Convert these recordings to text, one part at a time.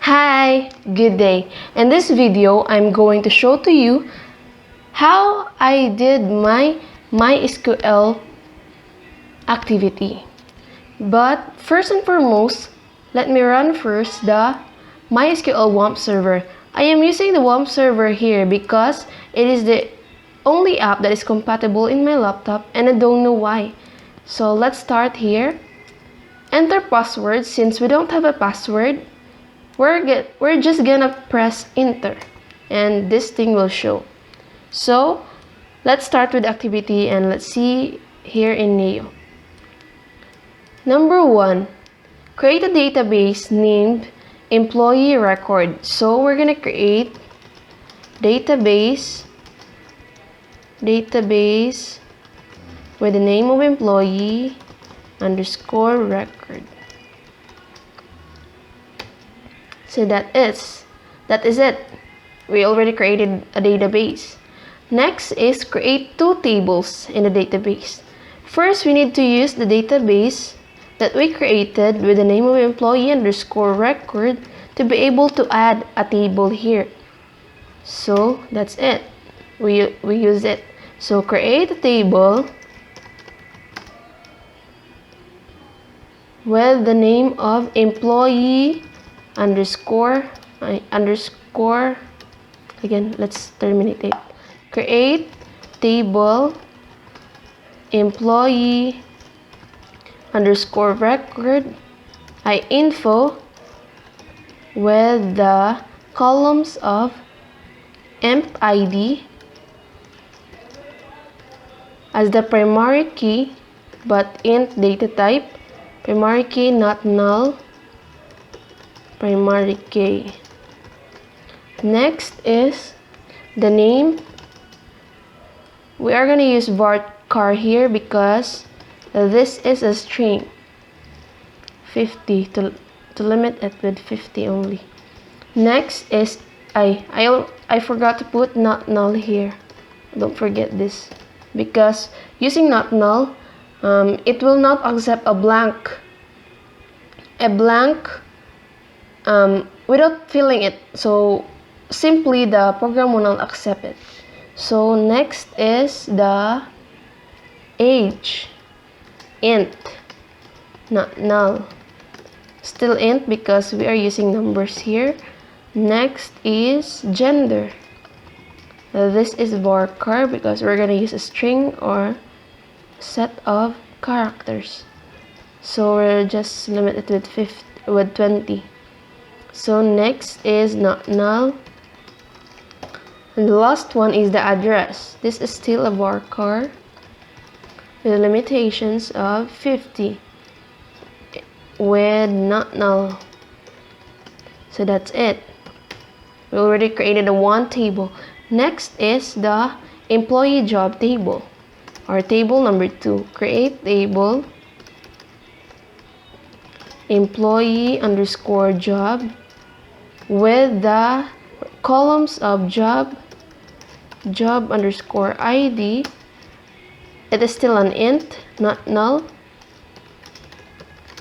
Hi, good day. In this video, I'm going to show to you how I did my MySQL activity. But first and foremost, let me run first the MySQL Wamp server. I am using the Wamp server here because it is the only app that is compatible in my laptop and I don't know why. So let's start here. Enter password. Since we don't have a password, we're just gonna press enter and this thing will show. So let's start with activity and let's see here in Neo. Number 1, create a database named employee record. So we're gonna create database with the name of employee underscore record. So that is it. We already created a database. Next is create two tables in the database. First, we need to use the database that we created with the name of employee underscore record to be able to add a table here. So that's it. We use it. So create a table with the name of employee underscore again, let's terminate it. Create table employee underscore record info with the columns of emp id as the primary key but int data type, primary key not null, primary key. Next is the name. We are going to use varchar here because this is a string 50 to limit it with 50 only. Next is I forgot to put not null here. Don't forget this because using not null it will not accept a blank without filling it, so simply the program will not accept it. So next is the age, int, not null, still int because we are using numbers here. Next is gender. This is varchar because we're gonna use a string or set of characters, so we'll just limit it with 20. So next is not null, and the last one is the address. This is still a varchar with limitations of 50 with not null. So that's it. We already created a one table. Next is the employee job table, or table number 2. Create table employee underscore job with the columns of job underscore id. It is still an int, not null,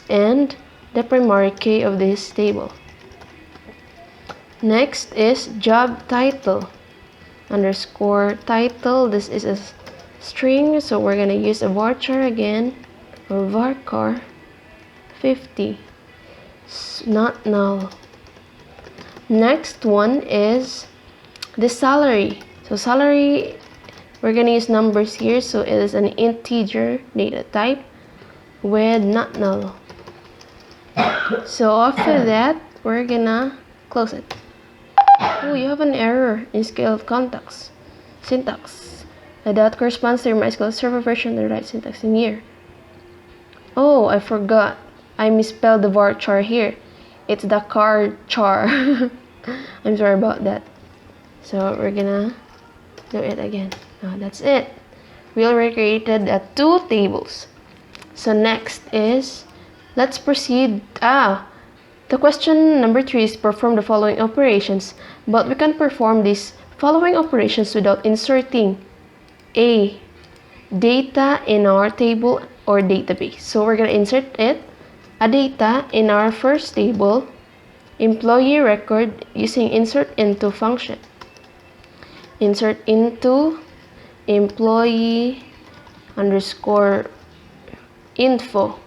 and the primary key of this table. Next is job title underscore title. This is a string, so we're gonna use a varchar again, or varchar 50, not null. Next one is the salary. So salary, we're gonna use numbers here, so it is an integer data type with not null. So after that, we're gonna close it. Oh, you have an error in scale context syntax. That corresponds to your MySQL server version, the right syntax in here. Oh, I forgot. I misspelled the varchar here. It's the char. I'm sorry about that. So we're gonna do it again. That's it. We already created 2 tables. So next is, let's proceed. The question number 3 is perform the following operations, but we can perform these following operations without inserting a data in our table or database. So we're gonna insert a data in our first table employee record using insert into function. Insert into employee underscore info,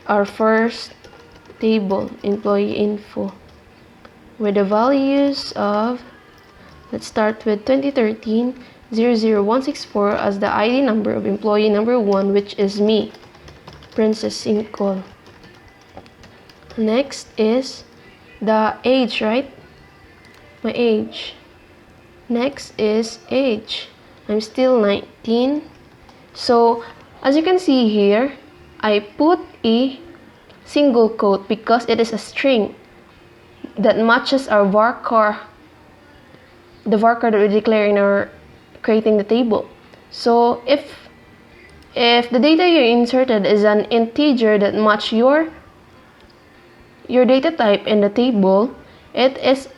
our first table, employee info, with the values of, let's start with 2013-00164 as the ID number of employee number 1, which is me, Princess Sql. Next is the age, right? My age. Next is age. I'm still 19. So as you can see here, I put a single quote because it is a string that matches our varchar, the varchar that we declare in our creating the table. So if the data you inserted is an integer that match your data type in the table, it is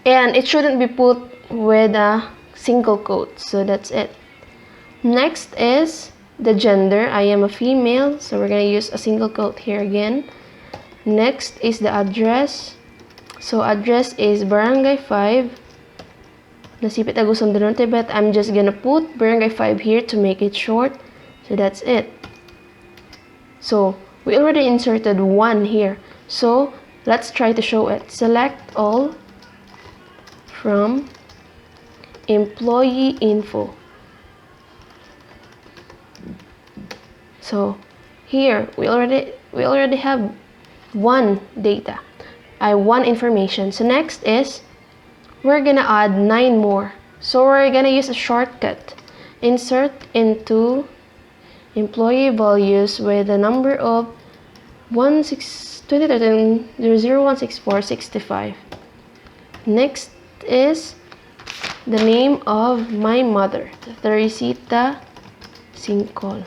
and it shouldn't be put with a single quote. So that's it. Next is the gender. I am a female, so we're gonna use a single quote here again. Next is the address. So address is Barangay 5. Nasipit Agusan de Norte, but I'm just gonna put Barangay 5 here to make it short. So that's it. So we already inserted 1 here. So let's try to show it. Select all from employee info. So here we already have 1 data. 1 information. So next is we're gonna add 9 more. So we're gonna use a shortcut. Insert into employee values with the number of 2013-0016465. Next is the name of my mother, Theresita Sql,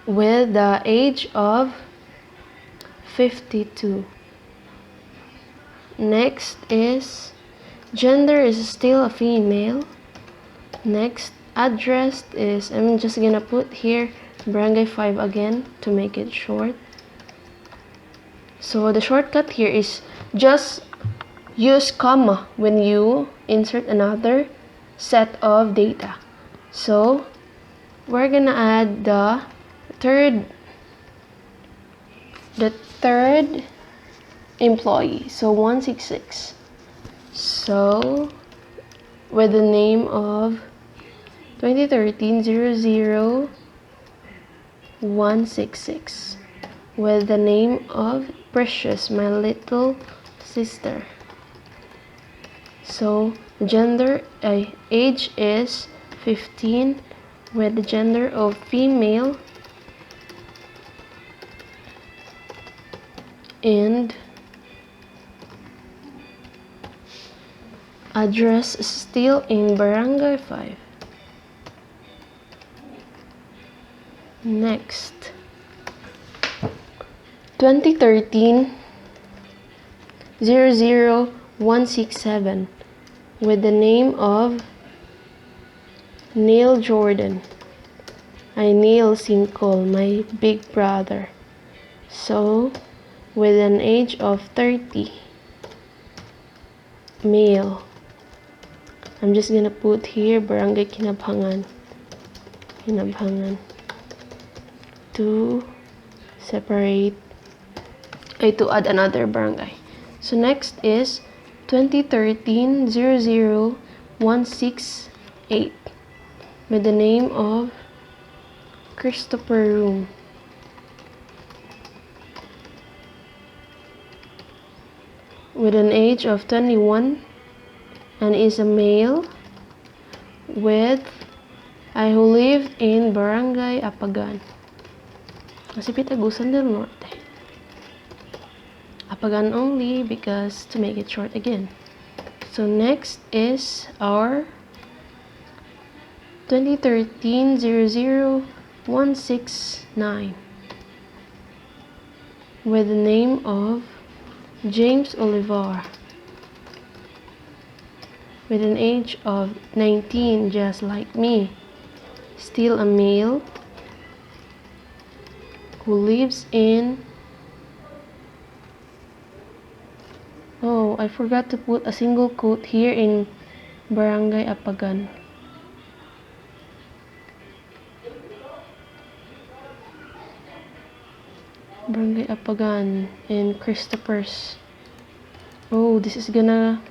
with the age of 52. Next is gender is still a female. Next, address is, I'm just gonna put here Barangay 5 again to make it short. So the shortcut here is just use comma when you insert another set of data. So we're gonna add the third employee, so 166. So with the name of 2013-00166, with the name of Precious, my little sister. So gender, age is 15, with the gender of female, and address is still in Barangay 5. Next, 2013-00167, with the name of Neil Jordan. Neil Sql, my big brother. So with an age of 30, male. I'm just gonna put here Barangay Kinabhangan to separate, to add another barangay. So next is 2013-00168, with the name of Christopher Room. With an age of 21 and is a male, with who lived in Barangay Apagan. Masipit Agusan del Norte. Apagan only because to make it short again. So next is our 2013-00169, with the name of James Olivar, with an age of 19, just like me. still a male who lives in, oh, I forgot to put a single quote here, in Barangay Apagan. Barangay Apagan in Christopher's. Oh, this is gonna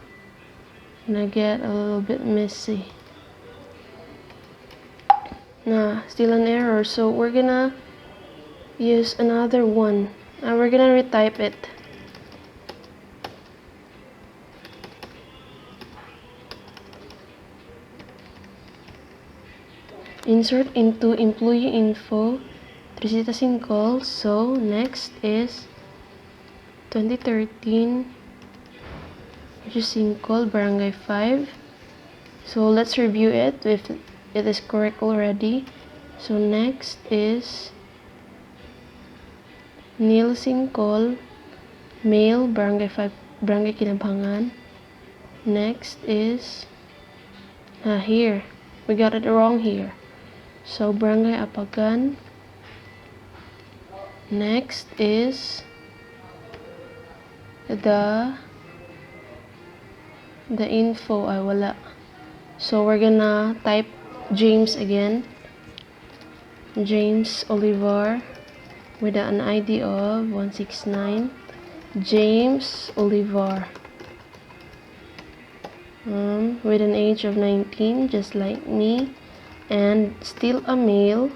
get a little bit messy. Nah, still an error, so we're gonna use another one and we're gonna retype it. Insert into employee info Therese Sql. So next is 2013, which is Sql Barangay 5. So let's review it if it is correct already. So next is Neil Sql male Barangay 5, Barangay Kinampangan. Next is here we got it wrong here. So Barangay Apagan. Next is the info ay wala. So we're gonna type James again. James Oliver with an ID of 169. James Oliver. With an age of 19, just like me, and still a male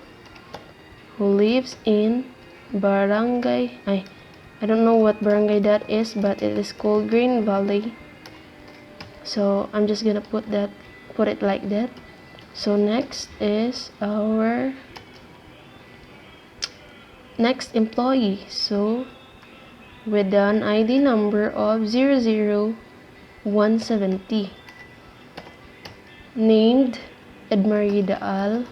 who lives in Barangay, I don't know what barangay that is, but it is called Green Valley. So I'm just gonna put it like that. So next is our next employee. So with an ID number of 00170, named Edmarie Daal,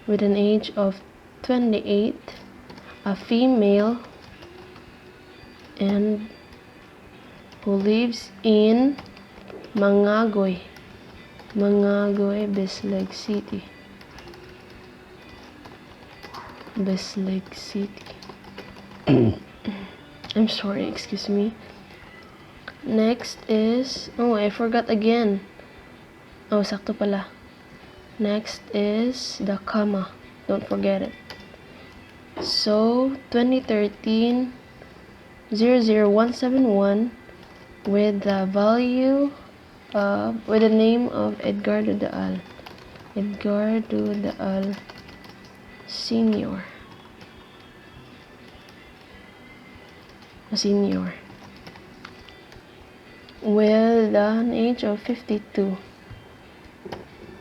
with an age of 28, a female, and who lives in Mangagoy, Bislig City. I'm sorry, excuse me. Next is, oh, I forgot again. Oh, sakto pala. Next is the comma. Don't forget it. So 2013 00171 with the value with the name of Edgardo Daal. Edgardo Daal Senior. With an age of 52.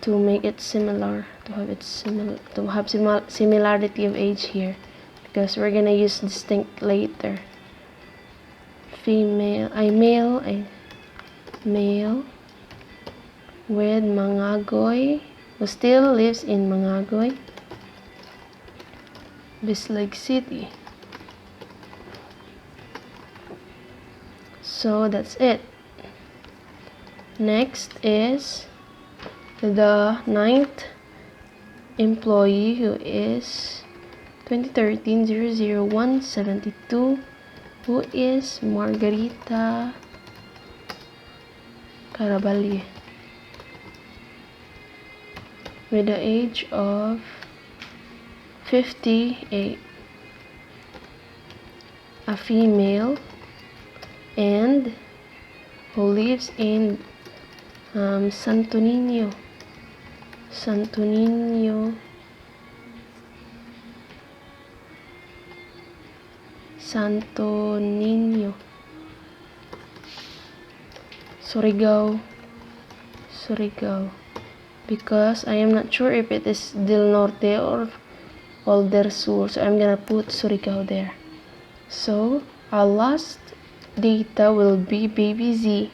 To make it similar, to have similarity of age here, because we're gonna use distinct later. Male with Mangagoy, who still lives in Mangagoy, Bislig City. So that's it. Next is the 9th employee, who is 2013 00172, who is Margarita Caraballi, with the age of 58, a female, and who lives in Santo Niño, Surigao, because I am not sure if it is Del Norte or Del Sur, so I'm gonna put Surigao there. So our last data will be Baby Z,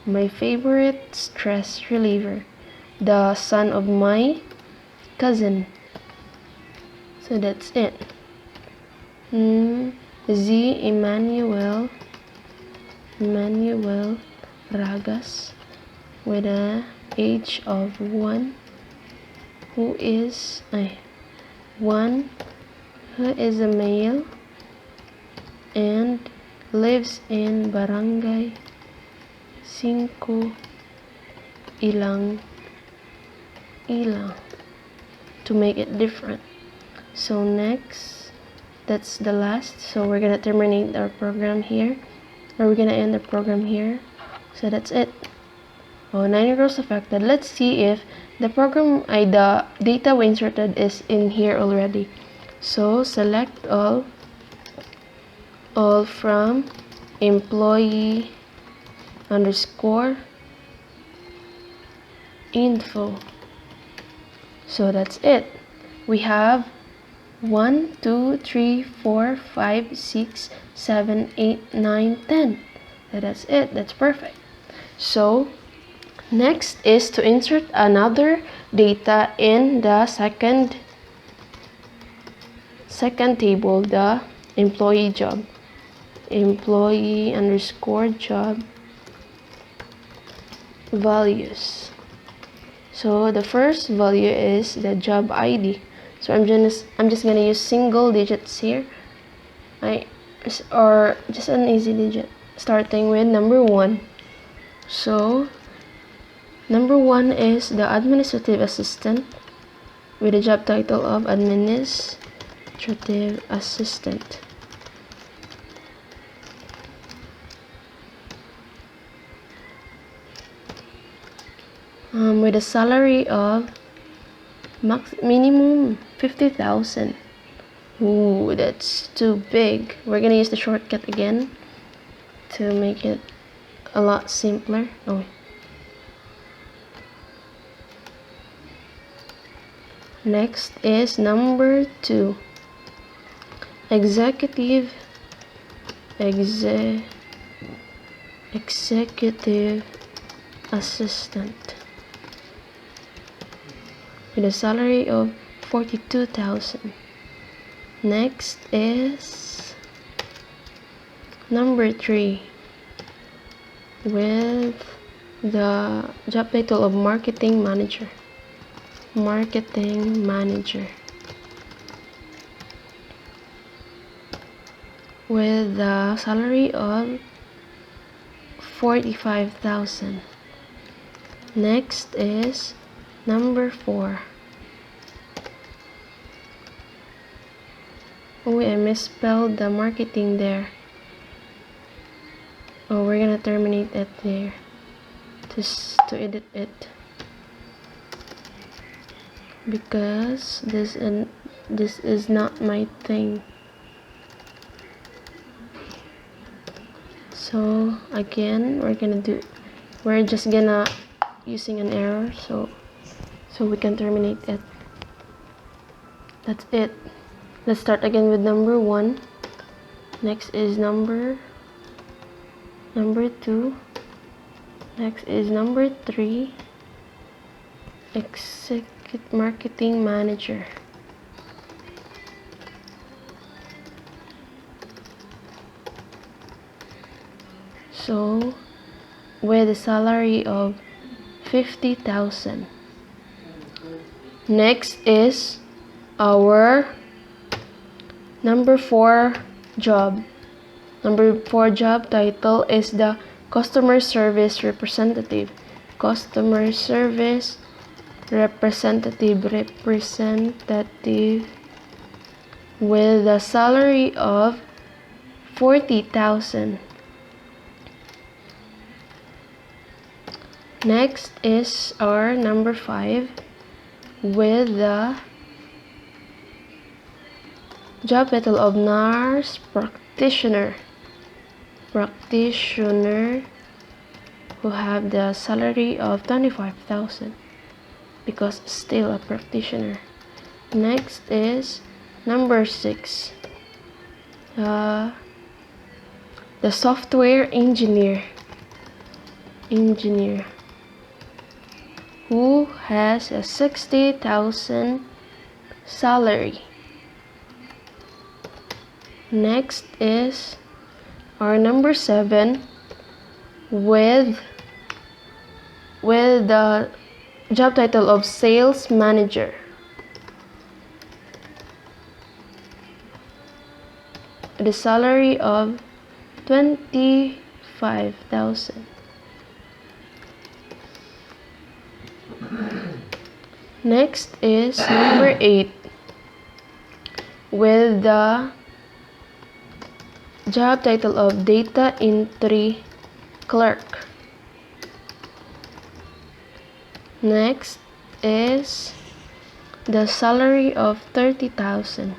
my favorite stress reliever, the son of my cousin. So that's it. Z Emmanuel Ragas, with a age of 1, who is a male and lives in Barangay 5 Ilang to make it different. So next, that's the last, so we're gonna terminate our program here, or we're gonna end the program here. So that's it. 9 rows affected. Let's see if the the data we inserted is in here already. So select all from employee underscore info. So that's it. We have 1, 2, 3, 4, 5, 6, 7, 8, 9, 10. That's it. That's perfect. So next is to insert another data in the second table, the employee job. Employee underscore job values. So the first value is the job ID. So I'm just gonna use single digits here, or just an easy digit, starting with number 1. So number 1 is the administrative assistant with the job title of administrative assistant. With a salary of minimum 50,000. Ooh, that's too big. We're gonna use the shortcut again to make it a lot simpler. Next is number 2. Executive assistant with a salary of 42,000. Next is number 3 with the job title of marketing manager. With the salary of 45,000. Next is number 4. Oh, I misspelled the marketing there. We're gonna terminate it there just to edit it, because this is not my thing. So again, we're just gonna using an error, so we can terminate it. That's it. Let's start again with number 1. Next is number 2. Next is number 3. Executive marketing manager. So with a salary of 50,000. Next is our number 4 job. Number 4 job title is the customer service representative. Customer service representative with a salary of 40,000. Next is our number 5 with the job title of nurse practitioner who have the salary of 25,000, because still a practitioner. Next is number 6, the software engineer who has a 60,000 salary. Next is our number 7 with with the job title of sales manager. The salary of 25,000. Next is number 8 with the job title of data entry clerk. Next is the salary of 30,000.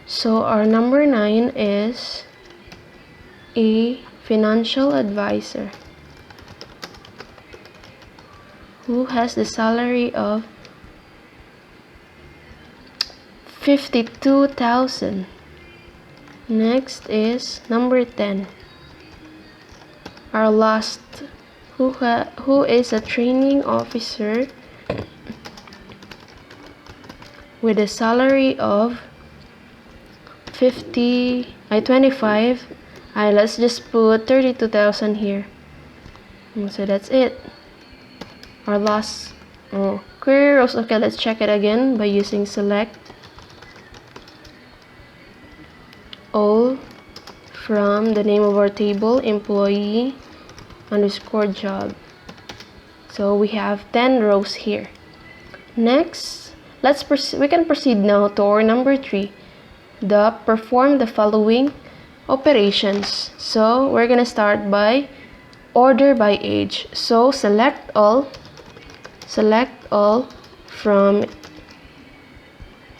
So our number 9 is a financial advisor who has the salary of 52,000. Next is number 10. Our last, who is a training officer with a salary of 25. Let's just put 32,000 here. So that's it. Our last query rows. Okay, let's check it again by using select all from the name of our table, employee underscore job. So we have 10 rows here. Next, we can proceed now to our number 3, the perform the following operations. So we're gonna start by order by age. So select all from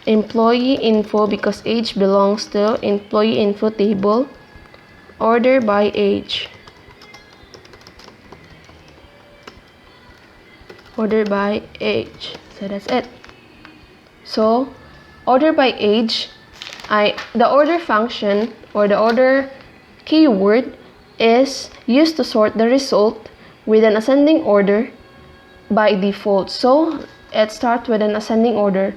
employee info, because age belongs to employee info table. Order by age. Order by age. So that's it. So order by age, the order function or the order keyword is used to sort the result with an ascending order by default. So it starts with an ascending order.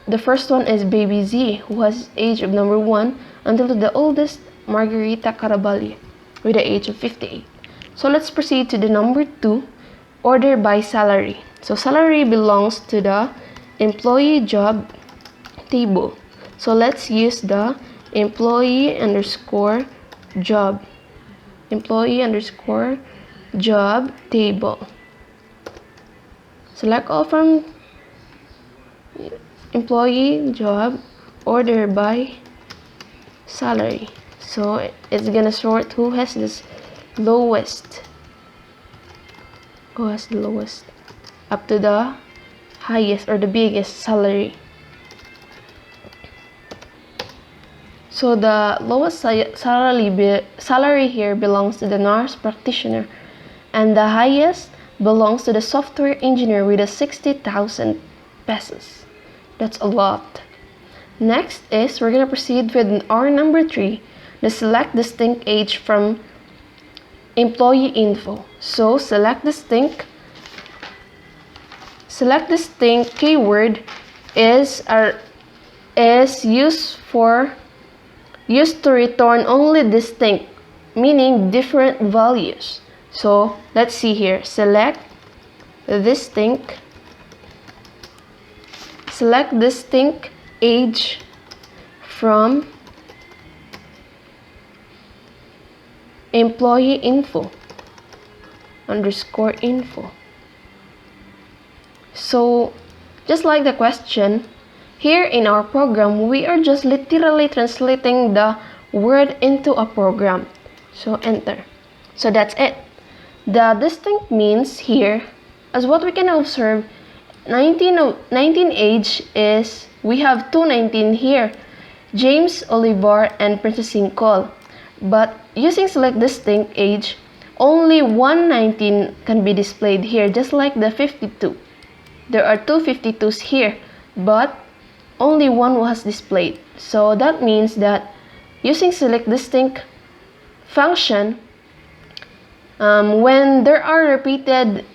The first one is baby Z, who has age of number 1, until to the oldest, Margarita Caraballi, with the age of 58. So let's proceed to the number 2, order by salary. So salary belongs to the employee job table. So let's use the employee underscore job table. Select all from employee job, order by salary. So it's gonna sort who has the lowest up to the highest or the biggest salary. So the lowest salary here belongs to the nurse practitioner, and the highest belongs to the software engineer with a 60,000 pesos. That's a lot. Next is we're gonna proceed with our number 3, the select distinct age from employee info. So select distinct keyword is used to return only distinct, meaning different values. So let's see here. Select distinct age from employee info underscore info. So just like the question, here in our program, we are just literally translating the word into a program. So enter. So that's it. The distinct means here, as what we can observe, 19 age is, we have 219 here, James Olivar and Princess Cole. But using select distinct age, only 119 can be displayed here, just like the 52. There are two 52s here, but only one was displayed. So that means that using select distinct function, when there are repeated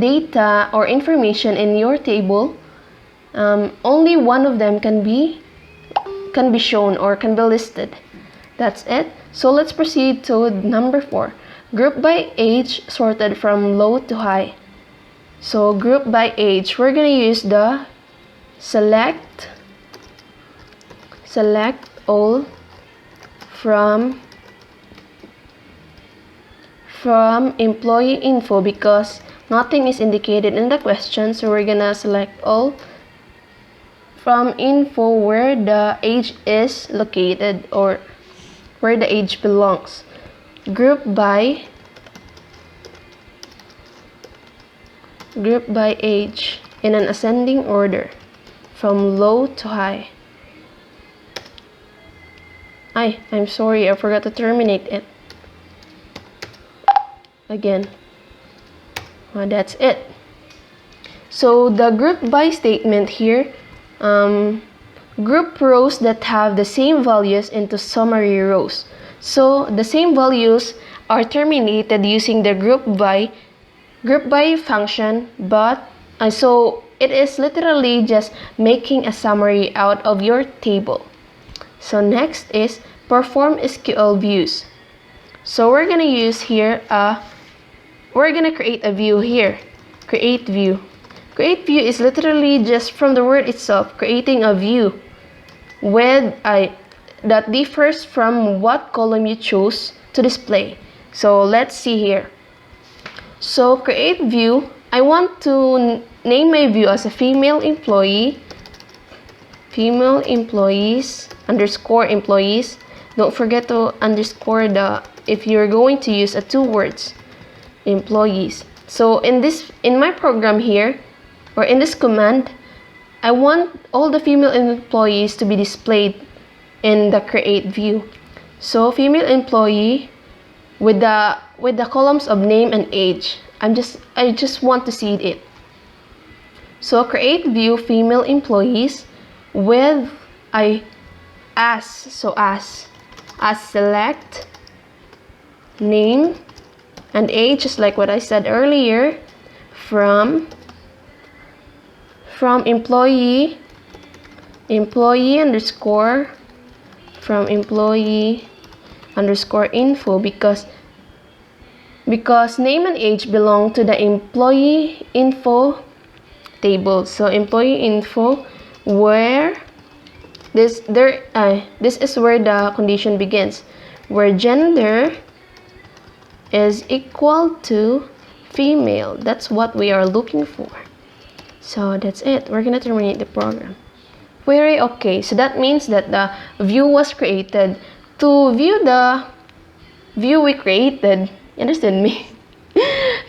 data or information in your table, only one of them can be shown or can be listed. That's it. So let's proceed to number 4. Group by age sorted from low to high. So group by age, we're going to use the select all from employee info, because nothing is indicated in the question, so we're gonna select all from info where the age is located or where the age belongs. Group by age in an ascending order from low to high. I'm sorry, I forgot to terminate it. Again. That's it. So the group by statement here, group rows that have the same values into summary rows. So the same values are terminated using the group by function, but so it is literally just making a summary out of your table. So next is perform SQL views. So we're gonna use here we're gonna create a view here. Create view. Create view is literally just from the word itself, creating a view with that differs from what column you chose to display. So let's see here. So create view, I want to name my view as a female employees underscore employees. Don't forget to underscore if you're going to use 2 words. Employees. So in my program here, or in this command, I want all the female employees to be displayed in the create view. So female employee with the columns of name and age. I just want to see it. So create view female employees with as select name and age, just like what I said earlier, from employee underscore from employee underscore info, because name and age belong to the employee info table. So employee info, where this is where the condition begins, where gender is equal to female. That's what we are looking for. So that's it. We're gonna terminate the program. Very okay. So that means that the view was created. To view the view we created, you understand me?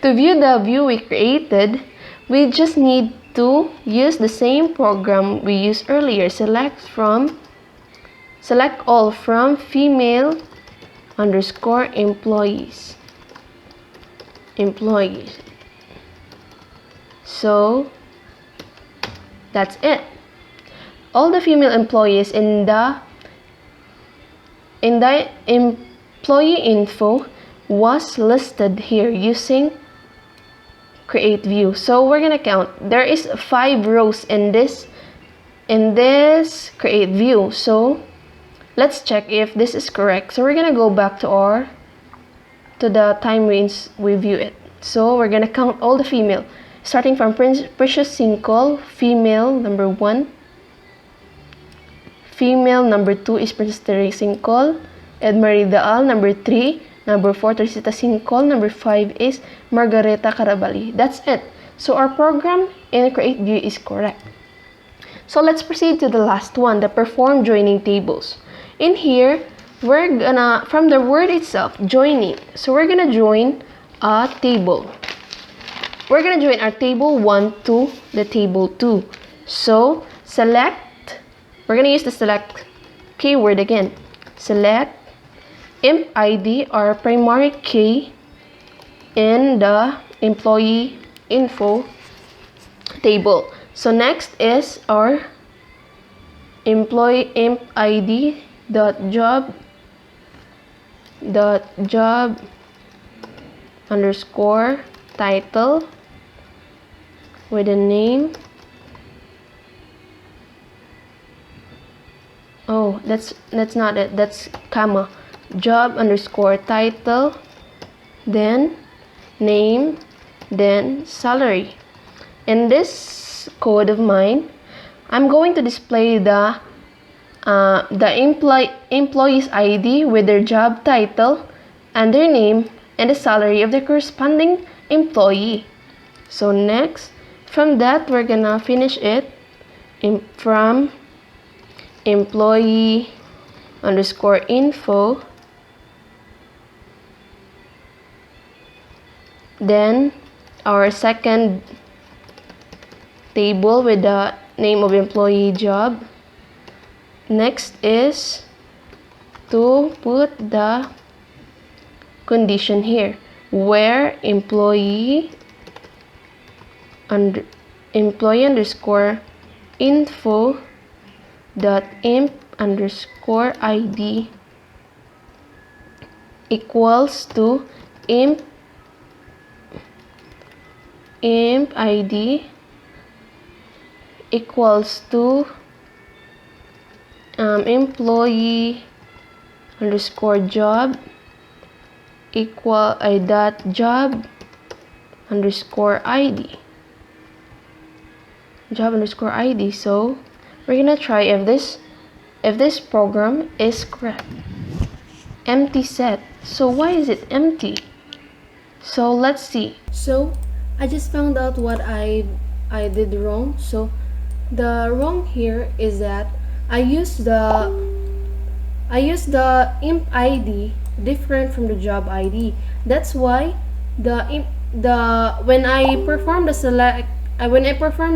To view the view we created, we just need to use the same program we used earlier. Select all from female underscore employees. So that's it. All the female employees in the employee info was listed here using create view. So we're gonna count. There is 5 rows in this create view. So let's check if this is correct. So we're gonna go back to the time we view it. So we're gonna count all the female, starting from Precious Sql, female number 1. Female number 2 is Princess Therese Sql. Edmarie Daal number 3. Number 4, Teresita Sql. Number 5 is Margareta Carabali. That's it. So our program in create view is correct. So let's proceed to the last one, the perform joining tables. In here, we're gonna, from the word itself, joining. So we're gonna join a table. We're gonna join our table 1 to the table 2. So select, we're gonna use the select keyword again. Select imp ID, our primary key in the employee info table. So next is our employee imp ID job underscore title with a name. Oh, that's not it. That's comma. job underscore title, then name, then salary. In this code of mine, I'm going to display the employee's ID with their job title and their name and the salary of the corresponding employee. So next, from that, we're gonna finish it from employee underscore info, then our second table with the name of employee job. Next is to put the condition here where employee underscore info dot imp underscore id equals to imp id equals to employee underscore job equal dot job underscore id. So we're gonna try if this program is correct. Empty set. So why is it empty? So let's see. So I just found out what I did wrong. So the wrong here is that I used the imp ID different from the job ID. That's why when I perform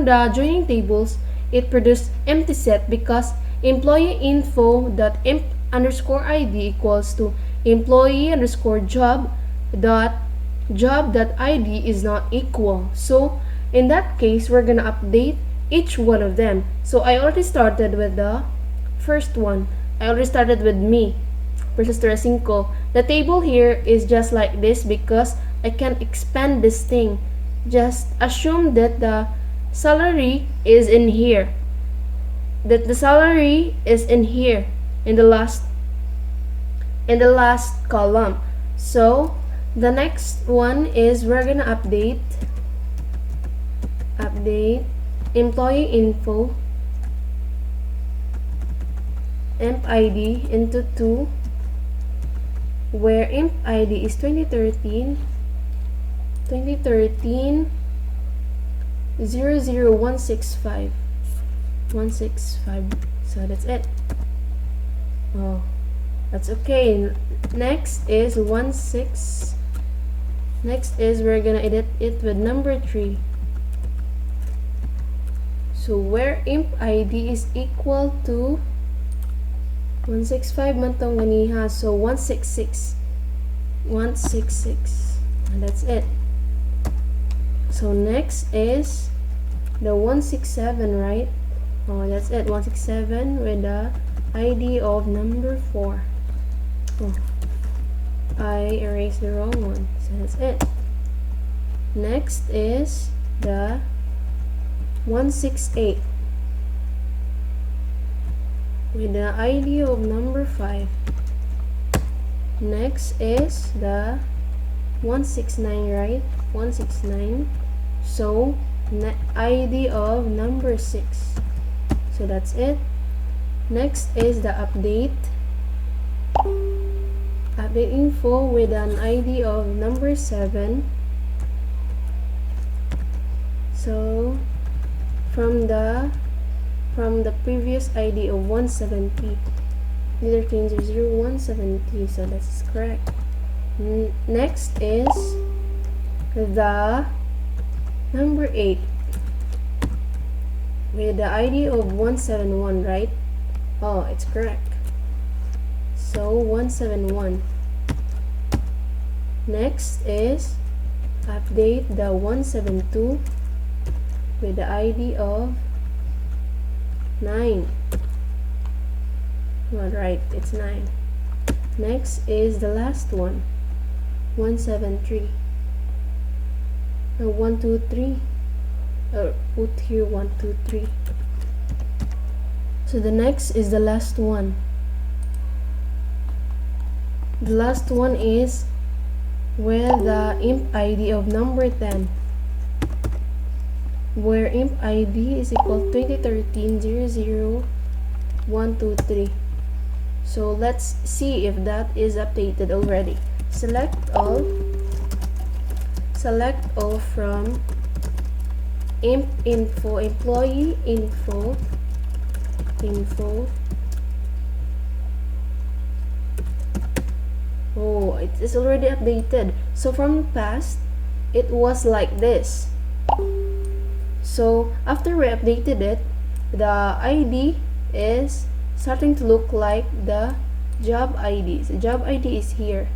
the joining tables, it produced empty set because employee info dot imp underscore ID equals to employee underscore job dot ID is not equal. So in that case, we're gonna update each one of them. So I already started with the first one. I already started with me versus Therese. The table here is just like this because I can't expand this thing. Just assume that the salary is in here. In the last column. So the next one is we're gonna update employee info imp ID into 2, where imp ID is 2013 00165. So that's it. Oh, that's okay. Next is we're gonna edit it with number 3. So where imp ID is equal to 165 man tong ganiha, so 166, and that's it. So next is the 167, right? Oh, that's it. 167 with the ID of number 4. Oh, I erased the wrong one, so that's it. Next is the 168 with the ID of number 5. Next is the 169, right? 169. So ID of number 6. So that's it. Next is the update info with an ID of number 7. So from the previous ID of 170, either change 170, so that's correct. Next is the number 8 with the ID of 171, right? Oh, it's correct. So 171. Next is update the 172 with the ID of 9. All right, it's 9. Next is the last one, 173. 123. Put here 123. So the next is the last one. The last one is with the imp ID of number 10, where imp ID is equal to 2013 00123. So let's see if that is updated already. Select all from imp info, employee info. Oh, it is already updated. So from past, it was like this. So after we updated it, the ID is starting to look like the job ID. So job ID is here.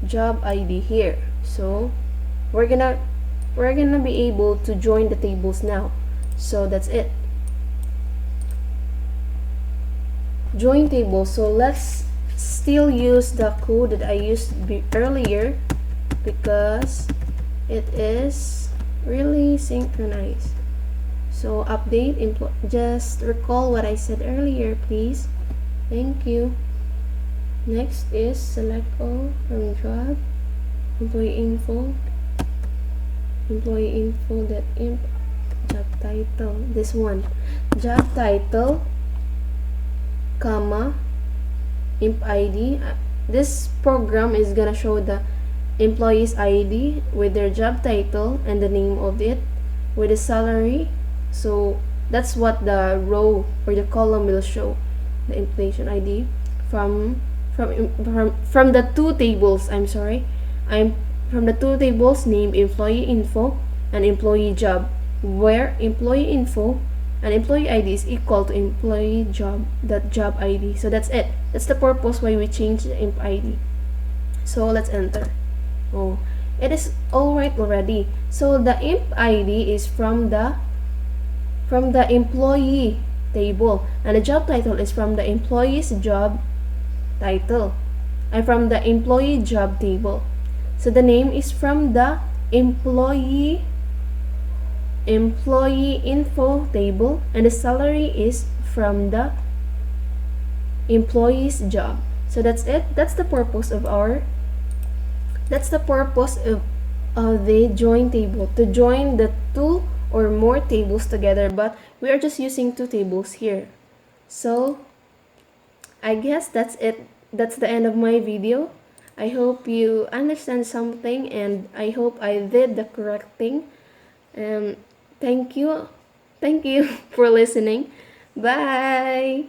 Job ID here. So we're gonna be able to join the tables now. So that's it. Join table. So let's still use the code that I used earlier because it is really synchronized. So update just recall what I said earlier, please. Thank you. Next is select all from job, employee info that imp job title. This one, job title, comma, imp ID. This program is gonna show the employee's ID with their job title and the name of it with the salary. So that's what the row or the column will show, the inflation ID from the two tables. I'm from the two tables, name, employee info and employee job, where employee info and employee ID is equal to employee job ID. So that's it. That's the purpose why we changed the imp ID. So let's enter. Oh, it is alright already. So the imp ID is from the employee table, and the job title is from the employee's job title and from the employee job table. So the name is from the employee info table, and the salary is from the employee's job. So that's it. That's the purpose of the join table, to join the two or more tables together, but we are just using two tables here. So I guess that's it. That's the end of my video. I hope you understand something, and I hope I did the correct thing. Thank you for listening. Bye.